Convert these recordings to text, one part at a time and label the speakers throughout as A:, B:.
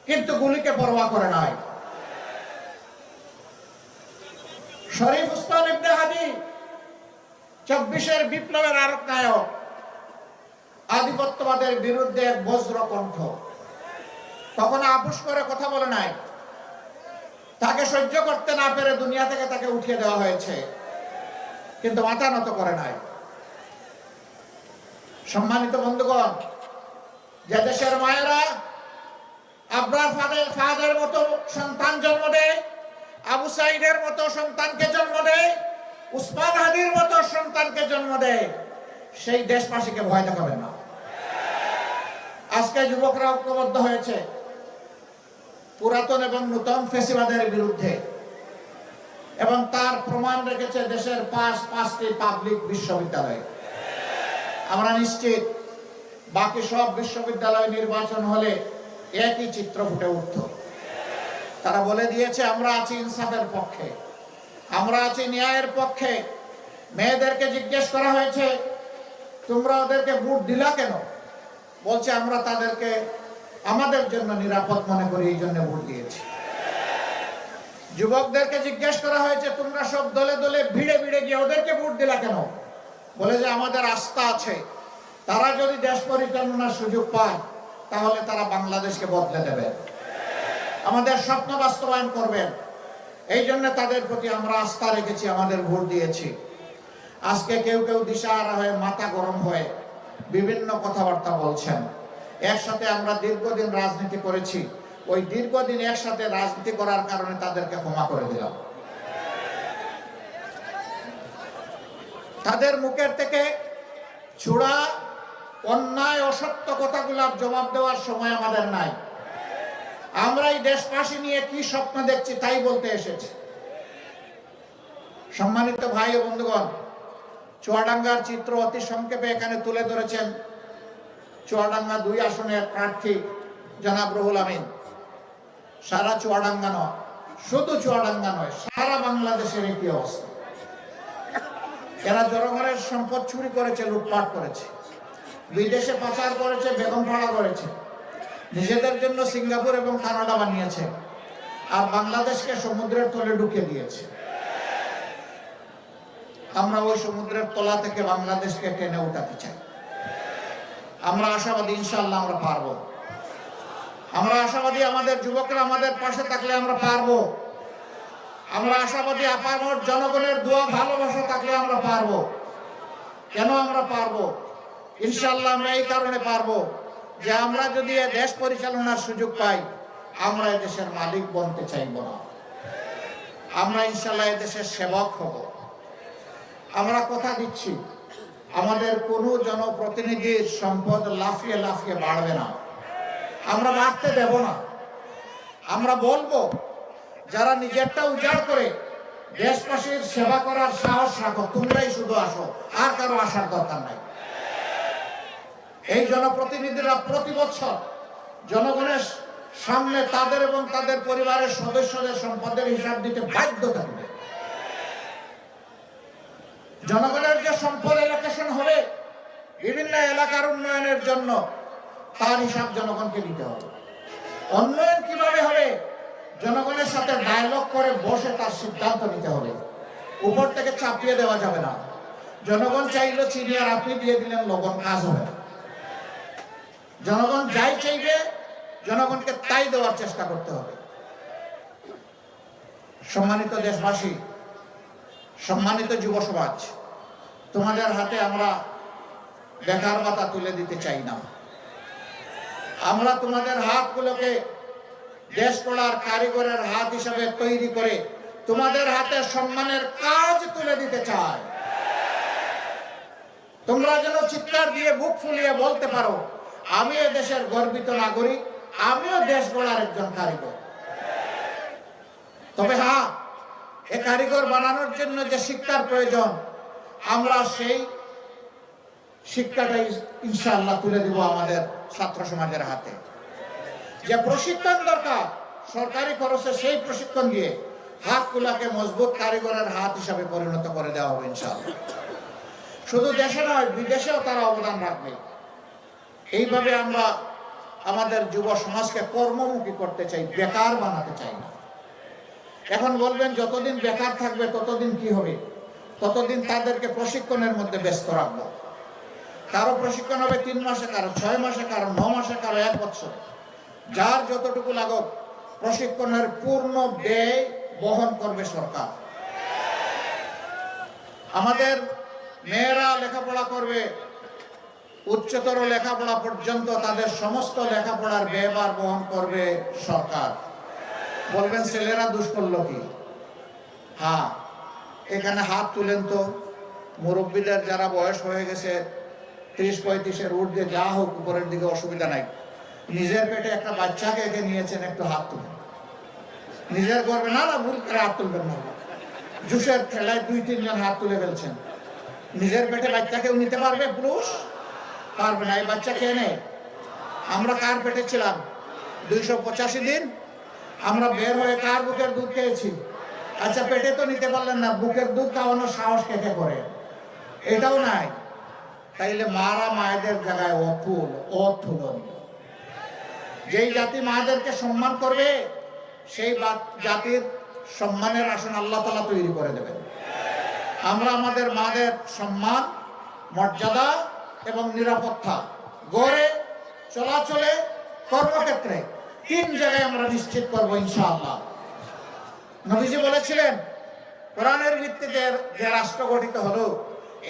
A: কিন্তু গুলিকে পরোয়া করে নাই। শরীফ উসমান ইবনে হাদি 24-এর বিপ্লবের আরেক নায়ক, আধিপত্যবাদের বিরুদ্ধে এক বজ্র কণ্ঠ, কখনো আপোষ করে কথা বলে নাই। তাকে সহ্য করতে না পেরে দুনিয়া থেকে তাকে উঠিয়ে দেওয়া হয়েছে, কিন্তু মাথা নত করে নাই। সম্মানিত বন্ধুগণ, যে দেশের মায়েরা আবরার ফাদের মতো সন্তান জন্ম দেয়, আবু সাইদের মতো সন্তানকে জন্ম দেয়, উসমান হাদির মতো সন্তানকে জন্ম দেয়, সেই দেশবাসীকে ভয় দেখাবে না। আজকে যুবকরা ঐক্যবদ্ধ হয়েছে পুরাতন এবং নূতন ফ্যাসিবাদের বিরুদ্ধে, এবং তার প্রমাণ রেখেছে দেশের পাঁচটি পাবলিক বিশ্ববিদ্যালয়। আমরা নিশ্চিত বাকি সব বিশ্ববিদ্যালয় নির্বাচন হলে একই চিত্র ফুটে উঠত। তারা বলে দিয়েছে আমরা আছি ইনসাফের পক্ষে, আমরা আছি ন্যায়ের পক্ষে। মেয়েদেরকে জিজ্ঞেস করা হয়েছে তোমরা ওদেরকে ভোট দিলা কেন? বলছে আমরা তাদেরকে আমাদের জন্য নিরাপদ মনে করি, এই জন্য ভোট দিয়েছি। যুবকদেরকে জিজ্ঞেস করা হয়েছে তোমরা সব দলে দলে ভিড়ে ভিড়ে গিয়ে ওদেরকে ভোট দিলা কেন? বলে যে আমাদের আস্থা আছে তারা যদি দেশ পরিচালনার সুযোগ পায় তাহলে তারা বাংলাদেশকে বদলে দেবে, আমাদের স্বপ্ন বাস্তবায়ন করবেন, এই জন্য তাদের প্রতি আমরা আস্থা রেখেছি, আমাদের ভোট দিয়েছি। আজকে কেউ কেউ দিশাহারা হয়ে মাথা গরম হয়ে বিভিন্ন কথাবার্তা বলছেন। একসাথে আমরা দীর্ঘদিন রাজনীতি করেছি, ওই দীর্ঘদিন একসাথে রাজনীতি করার কারণে তাদেরকে ক্ষমা করে দিলাম। তাদের মুখের থেকে চূড়া অন্যায় অসত্য কথাগুলোর জবাব দেওয়ার সময় আমাদের নাই। আমরা এই দেশবাসী নিয়ে কি স্বপ্ন দেখছি তাই বলতে এসেছি। সম্মানিত ভাই ও বন্ধুগণ, চুয়াডাঙ্গার চিত্র অতি সংক্ষেপে এখানে তুলে ধরেছেন চুয়াডাঙ্গা 2 আসনের প্রার্থী জনাব রুহুল আমিন। সারা চুয়াডাঙ্গা নয়, শুধু চুয়াডাঙ্গা নয়, সারা বাংলাদেশের একই অবস্থা। এরা জনগণের সম্পদ চুরি করেছে, লুটপাট করেছে, বিদেশে পাচার করেছে, বেগম ভাড়া করেছে, নিজেদের জন্য সিঙ্গাপুর এবং কানাডা বানিয়েছে, আর বাংলাদেশকে সমুদ্রের তলে ঢুকিয়ে দিয়েছে। আমরা ওই সমুদ্রের তলা থেকে বাংলাদেশকে টেনে উঠাতে চাই। আমরা আশাবাদী ইনশাআল্লাহ আমরা পারবো। আমরা আশাবাদী আমাদের যুবকরা আমাদের পাশে থাকলে আমরা পারবো। আমরা আশাবাদী আপামর জনগণের দোয়া ভালোবাসা থাকলে আমরা পারবো। কেন আমরা পারবো? ইনশাআল্লাহ আমরা এই কারণে পারবো যে আমরা যদি দেশ পরিচালনার সুযোগ পাই, আমরা দেশের মালিক বনতে চাইব না, আমরা ইনশাআল্লাহ দেশের সেবক হব। আমরা কথা দিচ্ছি আমাদের কোনো জনপ্রতিনিধির সম্পদ লাফিয়ে লাফিয়ে বাড়বে না, আমরা বাড়তে দেব না। আমরা বলবো যারা নিজেরটা উজাড় করে দেশবাসীর সেবা করার সাহস রাখো, তোমরাই শুধু আসো, আর কারো আসার দরকার নাই। এই জনপ্রতিনিধিরা প্রতি বছর জনগণের সামনে তাদের এবং তাদের পরিবারের সদস্যদের সম্পদের হিসাব দিতে বাধ্য থাকবে। জনগণের যে সম্পদ এলোকেশন হবে বিভিন্ন এলাকার উন্নয়নের জন্য, তার হিসাব জনগণকে দিতে হবে। উন্নয়ন কিভাবে হবে? জনগণের সাথে ডায়লগ করে বসে তার সিদ্ধান্ত নিতে হবে, উপর থেকে চাপিয়ে দেওয়া যাবে না। জনগণ চাইলো চিনি আর আপনি দিয়ে দিলেন লবণ, কাজ হবে না। জনগণ যাই চাইবে জনগণকে তাই দেওয়ার চেষ্টা করতে হবে। সম্মানিত দেশবাসী, সম্মানিত যুব সমাজ, তোমাদের হাতে আমরা বেকার ভাতা তুলে দিতে চাই না। আমরা তোমাদের হাতগুলোকে দেশ গড়ার কারিগরের হাত হিসাবে তৈরি করে তোমাদের হাতে সম্মানের কাজ তুলে দিতে চাই। তোমরা যেন চিৎকার দিয়ে বুক ফুলিয়ে বলতে পারো আমি এ দেশের গর্বিত নাগরিক, আমিও দেশ গড়ার একজন কারিগর। তবে হ্যাঁ, এ কারিগর বানানোর জন্য যে শিক্ষার প্রয়োজন, আমরা সেই শিক্ষাটাই ইনশাআল্লাহ তুলে দিব আমাদের ছাত্র সমাজের হাতে। যে প্রশিক্ষণ দরকার সরকারি খরচে, সেই প্রশিক্ষণ দিয়ে হাতগুলাকে মজবুত কারিগরের হাত হিসাবে পরিণত করে দেওয়া হবে ইনশাআল্লাহ। শুধু দেশে নয়, বিদেশেও তারা অবদান রাখবে। এইভাবে আমরা আমাদের যুব সমাজকে কর্মমুখী করতে চাই, বেকার বানাতে চাই না। এখন বলবেন যতদিন বেকার থাকবে ততদিন কি হবে? ততদিন তাদেরকে প্রশিক্ষণের মধ্যে ব্যস্ত রাখবো। কারো প্রশিক্ষণ হবে 3 মাসে, কারো 6 মাসে, কারো 9 মাসে, কারো 1 বছর। যার যতটুকু লাগুক প্রশিক্ষণের পূর্ণ ব্যয় বহন করবে সরকার। আমাদের মেয়েরা লেখাপড়া করবে, উচ্চতর লেখাপড়া পর্যন্ত তাদের সমস্ত লেখাপড়ার ব্যয়ভার বহন করবে সরকার। বলবেন ছেলেরা দুষ করলো কি? হ্যাঁ, এখানে হাত তুলেন তো মুরব্বীদের যারা বয়স হয়ে গেছে 30-35-এর ঊর্ধ্বে, যা হোক উপরের দিকে অসুবিধা নাই, নিজের পেটে একটা বাচ্চাকে একে নিয়েছেন, একটু হাত তুলেন। নিজের গর্বে না না ভুল করে হাত তুলবেন না, জুসের খেলায় 2-3 জন হাত তুলে ফেলছেন। নিজের পেটে বাচ্চাকেও নিতে পারবে পুরুষ? পারবে না। এই বাচ্চা খেয়ে নেই। আমরা কার পেটে ছিলাম 285 দিন? আমরা বের হয়ে কার বুকের দুধ খেয়েছি? আচ্ছা, পেটে তো নিতে পারলেন না, বুকের দুধ খাওয়ানোর সাহস কে করে? এটাও নাই। তাইলে মারা মায়েদের জায়গায় অতুলনীয়। যেই জাতি মাদেরকে সম্মান করবে সেই জাতির সম্মানের আসন আল্লাহ তাআলা তৈরি করে দেবেন। আমরা আমাদের মাদের সম্মান, মর্যাদা এবং নিরাপত্তা গড়ে চলাচলে, কর্মক্ষেত্রে 3 জায়গায় আমরা নিশ্চিত করব ইনশাআল্লাহ। নবীজি বলেছিলেন, কোরআনের ভিত্তিতে যে রাষ্ট্র গঠিত হলো,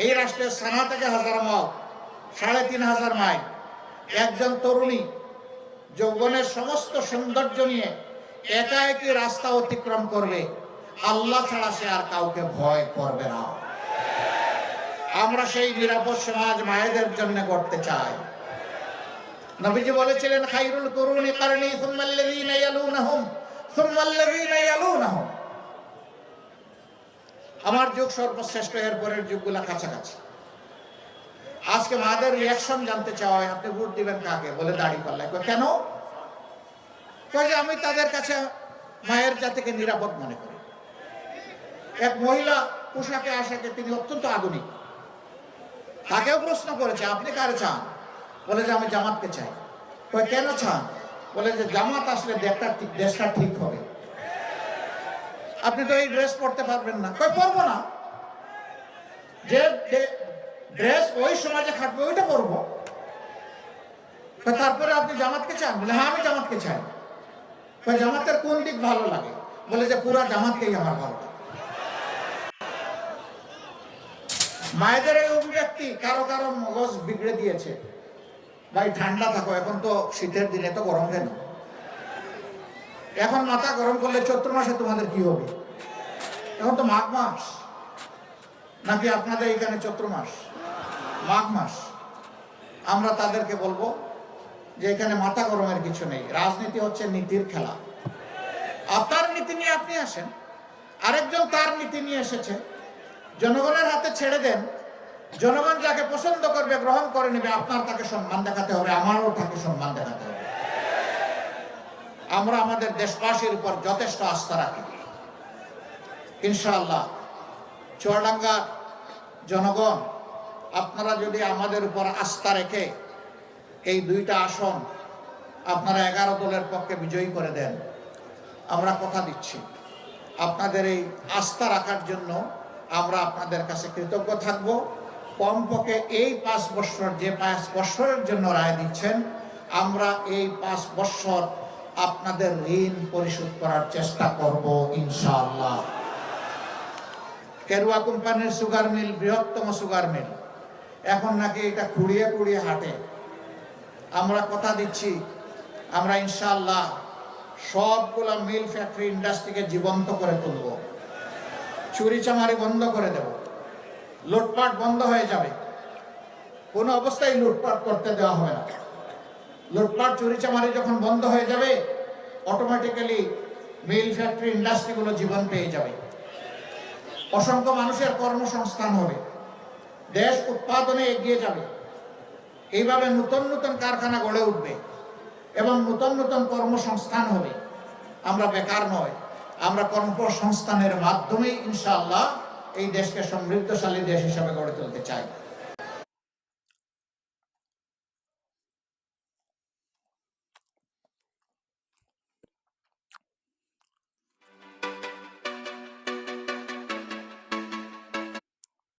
A: এই রাষ্ট্রের সানা থেকে 1000 মাইল, 3500 মাইল। একজন তরুণী যৌবনের সমস্ত সৌন্দর্য নিয়ে একা একই রাস্তা অতিক্রম করবে, আল্লাহ ছাড়া সে আর কাউকে ভয় করবে না। আমরা সেই নিরাপদ সমাজ মায়েদের জন্য গড়তে চাই। নবীজি বলেছিলেন, খায়রুল কুরুনি কারনি সুম্মাল্লাযীনা ইয়ালুনাহুম সুম্মাল্লাযীনা ইয়ালুনাহুম। আমার যুগ সর্বশ্রেষ্ঠ, এর পরের যুগগুলা কাছাকাছি। আজকে মাদের রিয়াকশন জানতে চাওয়া হয়, আপনি ভোট দিবেন কাকে? বলে দাঁড়িপাল্লায়। কেন? কয় যে আমি তাদের কাছে মায়ের জাতিকে নিরাপদ মনে করি। এক মহিলা পোশাকে আশাকে, তিনি অত্যন্ত আধুনিক, তাকেও প্রশ্ন করেছে আপনি কারে চান? বলে যে আমি জামাতকে চাই। কয় কেন চান? বলে যে জামাত আসলে দেশটা ঠিক হবে। আপনি তো এই ড্রেস পরতে পারবেন না। কয় পরবো না, যে ড্রেস ওই সমাজে খাটবে ওইটা পরবো। তারপরে আপনি জামাতকে চান? বলে হ্যাঁ আমি জামাতকে চাই। কয় জামাতের কোন দিক ভালো লাগে? বলে যে পুরা জামাতকেই আমার ভালো লাগে। মায়েদের এই অভিব্যক্তি কারো কারো মগজ বিগড়ে দিয়েছে। ভাই ঠান্ডা থাকো, এখন তো শীতের দিনে তো গরম কেন? এখন মাথা গরম করলে চৈত্র মাসে তোমাদের কি হবে? এখন তো মাঘ মাস, নাকি আপনাদের এখানে চৈত্র মাস? মাঘ মাস। আমরা তাদেরকে বলবো যে এখানে মাথা গরমের কিছু নেই। রাজনীতি হচ্ছে নীতির খেলা। আপনার নীতি নিয়ে আপনি আসেন, আরেকজন তার নীতি নিয়ে এসেছে, জনগণের হাতে ছেড়ে দেন। জনগণ যাকে পছন্দ করবে গ্রহণ করে নেবে। আপনার তাকে সম্মান দেখাতে হবে, আমারও তাকে সম্মান দেখাতে হবে। আমরা আমাদের দেশবাসীর উপর যথেষ্ট আস্থা রাখি ইনশাআল্লাহ। চুয়াডাঙ্গা জনগণ, আপনারা যদি আমাদের উপর আস্থা রেখে এই 2টা আসন আপনারা 11 দলের পক্ষে বিজয়ী করে দেন, আমরা কথা দিচ্ছি আপনাদের এই আস্থা রাখার জন্য আমরা আপনাদের কাছে কৃতজ্ঞ থাকব। কমপক্ষে এই 5 বছর, যে 5 বছরের জন্য রায় দিচ্ছেন, আমরা এই 5 বছর আপনাদের ঋণ পরিশোধ করার চেষ্টা করব ইনশাআল্লাহ। কেরুয়া কোম্পানির সুগার মিল বৃহত্তম সুগার মিল, এখন নাকি এটা খুঁড়িয়ে খুঁড়িয়ে হাঁটে। আমরা কথা দিচ্ছি আমরা ইনশাআল্লাহ সবগুলা মিল ফ্যাক্টরি ইন্ডাস্ট্রিকে জীবন্ত করে তুলব। চুরিচামারি বন্ধ করে দেব, লুটপাট বন্ধ হয়ে যাবে। কোনো অবস্থায় লুটপাট করতে দেওয়া হবে না। লুটপাট চুরিচামারি যখন বন্ধ হয়ে যাবে, অটোমেটিক্যালি মিল ফ্যাক্টরি ইন্ডাস্ট্রিগুলো জীবন পেয়ে যাবে। অসংখ্য মানুষের কর্মসংস্থান হবে, দেশ উৎপাদনে এগিয়ে যাবে। এইভাবে নতুন নতুন কারখানা গড়ে উঠবে এবং নতুন নতুন কর্মসংস্থান হবে। আমরা বেকার নয়, আমরা কর্মসংস্থানের মাধ্যমেই ইনশাআল্লাহ এই দেশকে সমৃদ্ধশালী দেশ হিসাবে গড়ে তুলতে চাই।